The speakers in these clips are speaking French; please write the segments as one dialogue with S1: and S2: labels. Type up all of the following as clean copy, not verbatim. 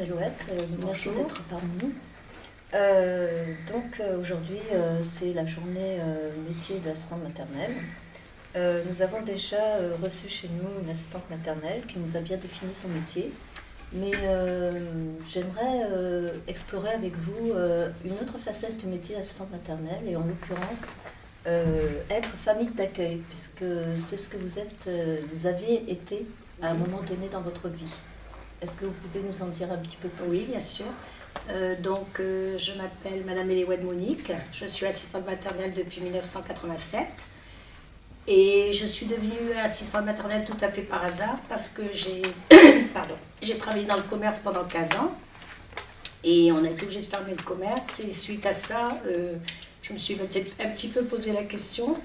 S1: Alouette, merci
S2: Bonjour.
S1: d'être parmi nous. Aujourd'hui, c'est la journée métier de l'assistante maternelle. Nous avons déjà reçu chez nous une assistante maternelle qui nous a bien défini son métier. Mais j'aimerais explorer avec vous une autre facette du métier d'assistante maternelle, et en l'occurrence être famille d'accueil, puisque c'est ce que vous êtes, vous aviez été à un moment donné dans votre vie. Est-ce que vous pouvez nous en dire un petit peu plus?
S2: Oui, bien sûr. Je m'appelle Madame Eléoued Monique, je suis assistante maternelle depuis 1987 et je suis devenue assistante maternelle tout à fait par hasard parce que j'ai j'ai travaillé dans le commerce pendant 15 ans et on a été obligé de fermer le commerce, et suite à ça, je me suis un petit peu posé la question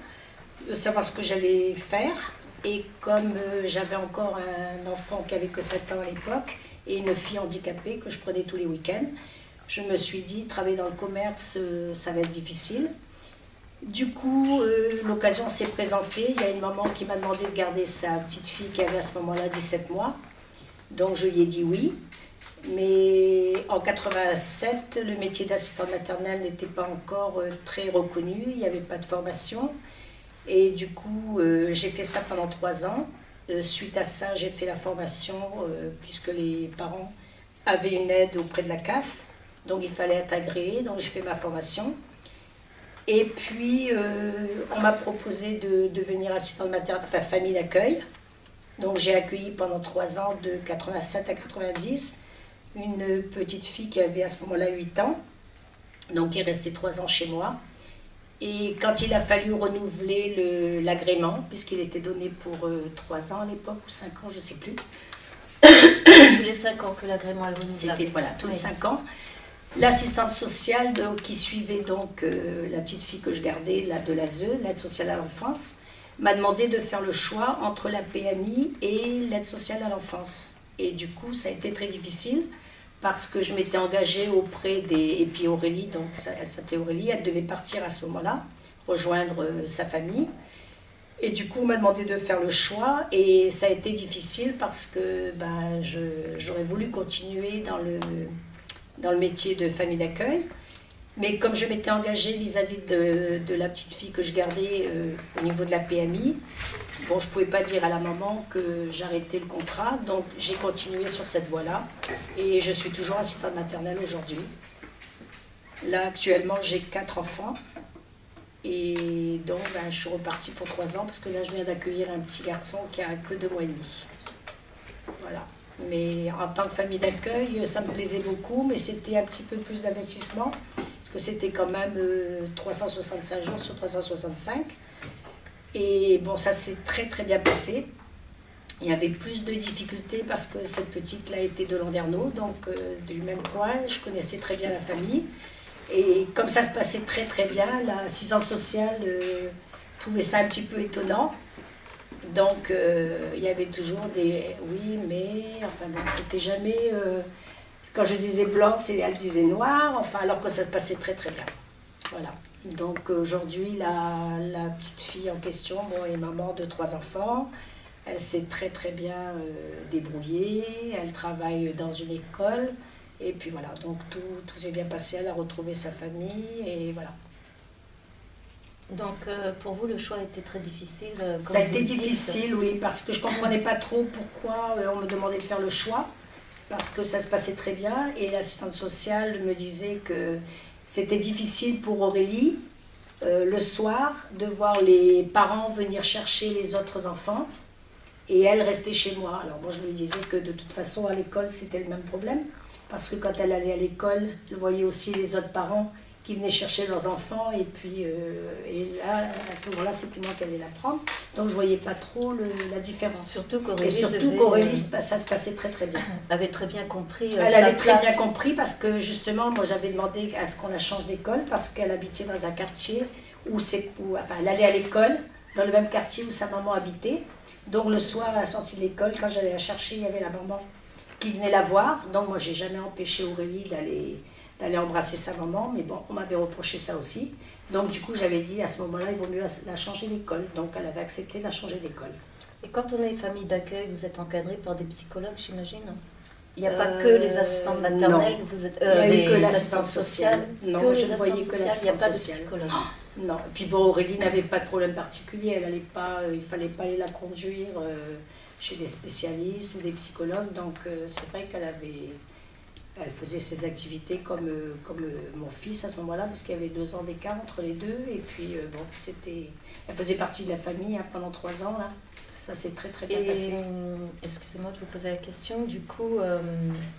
S2: de savoir ce que j'allais faire. Et comme j'avais encore un enfant qui avait que 7 ans à l'époque et une fille handicapée que je prenais tous les week-ends, je me suis dit, travailler dans le commerce, ça va être difficile. Du coup, l'occasion s'est présentée. Il y a une maman qui m'a demandé de garder sa petite fille qui avait à ce moment-là 17 mois. Donc je lui ai dit oui. Mais en 87, le métier d'assistante maternelle n'était pas encore très reconnu, il n'y avait pas de formation. Et du coup, j'ai fait ça pendant 3 ans. Suite à ça, j'ai fait la formation puisque les parents avaient une aide auprès de la CAF. Donc, il fallait être agréé. Donc, j'ai fait ma formation. Et puis, on m'a proposé de devenir assistante maternelle, enfin famille d'accueil. Donc, j'ai accueilli pendant 3 ans, de 87 à 90, une petite fille qui avait à ce moment-là 8 ans. Donc, qui est restée 3 ans chez moi. Et quand il a fallu renouveler l'agrément, puisqu'il était donné pour 3 ans à l'époque, ou 5 ans, je ne sais plus.
S1: Tous les 5 ans que l'agrément est renouvelable.
S2: C'était voilà, tous les 5 ans. L'assistante sociale qui suivait donc la petite fille que je gardais de l'ASE, l'aide sociale à l'enfance, m'a demandé de faire le choix entre la PMI et l'aide sociale à l'enfance. Et du coup, ça a été très difficile, parce que je m'étais engagée auprès des... Et puis Aurélie, donc elle s'appelait Aurélie, elle devait partir à ce moment-là, rejoindre sa famille. Et du coup, on m'a demandé de faire le choix, et ça a été difficile parce que j'aurais voulu continuer dans le métier de famille d'accueil. Mais comme je m'étais engagée vis-à-vis de la petite fille que je gardais au niveau de la PMI, bon, je ne pouvais pas dire à la maman que j'arrêtais le contrat, donc j'ai continué sur cette voie-là. Et je suis toujours assistante maternelle aujourd'hui. Là, actuellement, j'ai 4 enfants. Et donc, je suis repartie pour 3 ans, parce que là, je viens d'accueillir un petit garçon qui a que 2 mois et demi. Voilà. Mais en tant que famille d'accueil, ça me plaisait beaucoup, mais c'était un petit peu plus d'investissement, parce que c'était quand même 365 jours sur 365. Et bon, ça s'est très très bien passé. Il y avait plus de difficultés parce que cette petite-là était de Landerneau, donc du même coin, je connaissais très bien la famille. Et comme ça se passait très très bien, l'assistance sociale trouvait ça un petit peu étonnant. Donc il y avait toujours des oui, mais, enfin bon, c'était jamais... quand je disais blanc, elle disait noir, enfin, alors que ça se passait très très bien. Voilà. Donc aujourd'hui, la petite fille en question est maman de 3 enfants. Elle s'est très très bien débrouillée, elle travaille dans une école. Et puis voilà, donc tout s'est bien passé, elle a retrouvé sa famille, et voilà.
S1: Donc pour vous, le choix a été très difficile?
S2: Ça a été difficile, oui, parce que je ne comprenais pas trop pourquoi on me demandait de faire le choix, parce que ça se passait très bien, et l'assistante sociale me disait que c'était difficile pour Aurélie, le soir, de voir les parents venir chercher les autres enfants, et elle restait chez moi. Alors moi, je lui disais que de toute façon, à l'école, c'était le même problème, parce que quand elle allait à l'école, elle voyait aussi les autres parents qui venaient chercher leurs enfants, et puis et là, à ce moment-là, c'était moi qui allais la prendre. Donc je ne voyais pas trop la différence.
S1: Surtout
S2: qu'Aurélie, ça se passait très très bien.
S1: Avait très bien compris
S2: Elle avait très bien compris, parce que justement, moi j'avais demandé à ce qu'on la change d'école, parce qu'elle habitait dans un quartier enfin, elle allait à l'école, dans le même quartier où sa maman habitait. Donc le soir, à la sortie de l'école, quand j'allais la chercher, il y avait la maman qui venait la voir. Donc moi, j'ai jamais empêché Aurélie d'aller embrasser sa maman, mais bon, on m'avait reproché ça aussi. Donc du coup, j'avais dit à ce moment-là, il vaut mieux la changer d'école. Donc elle avait accepté de la changer d'école.
S1: Et quand on est famille d'accueil, vous êtes encadré par des psychologues, j'imagine? Il n'y a pas que les assistantes maternelles, vous êtes,
S2: il n'y a eu que
S1: les
S2: l'assistante
S1: assistantes
S2: sociale. Non,
S1: que
S2: je
S1: les
S2: ne voyais
S1: assistantes
S2: que
S1: sociales, il n'y a
S2: l'assistante
S1: pas de
S2: sociale.
S1: psychologue.
S2: Non, et puis bon, Aurélie n'avait pas de problème particulier, elle allait pas, il fallait pas aller la conduire chez des spécialistes ou des psychologues, donc c'est vrai elle faisait ses activités comme mon fils à ce moment-là, parce qu'il y avait 2 ans d'écart entre les deux, et puis bon, elle faisait partie de la famille hein, pendant 3 ans là. Ça s'est très très bien passé.
S1: Excusez-moi de vous poser la question, du coup,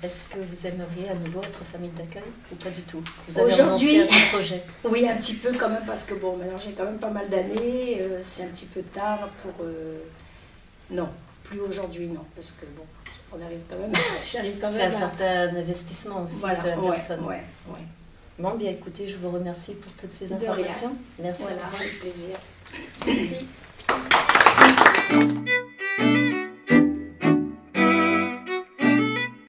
S1: est-ce que vous aimeriez à nouveau être famille d'accueil ou pas du tout? Vous avez renoncé à ce projet?
S2: Oui, un petit peu quand même, parce que bon, maintenant j'ai quand même pas mal d'années, c'est un petit peu tard pour... non, plus aujourd'hui, non, parce que bon, on arrive quand même, j'arrive quand même
S1: C'est un certain investissement aussi de la personne.
S2: Ouais.
S1: Bon, bien écoutez, je vous remercie pour toutes ces informations. Merci.
S2: Voilà, avec plaisir.
S1: Merci.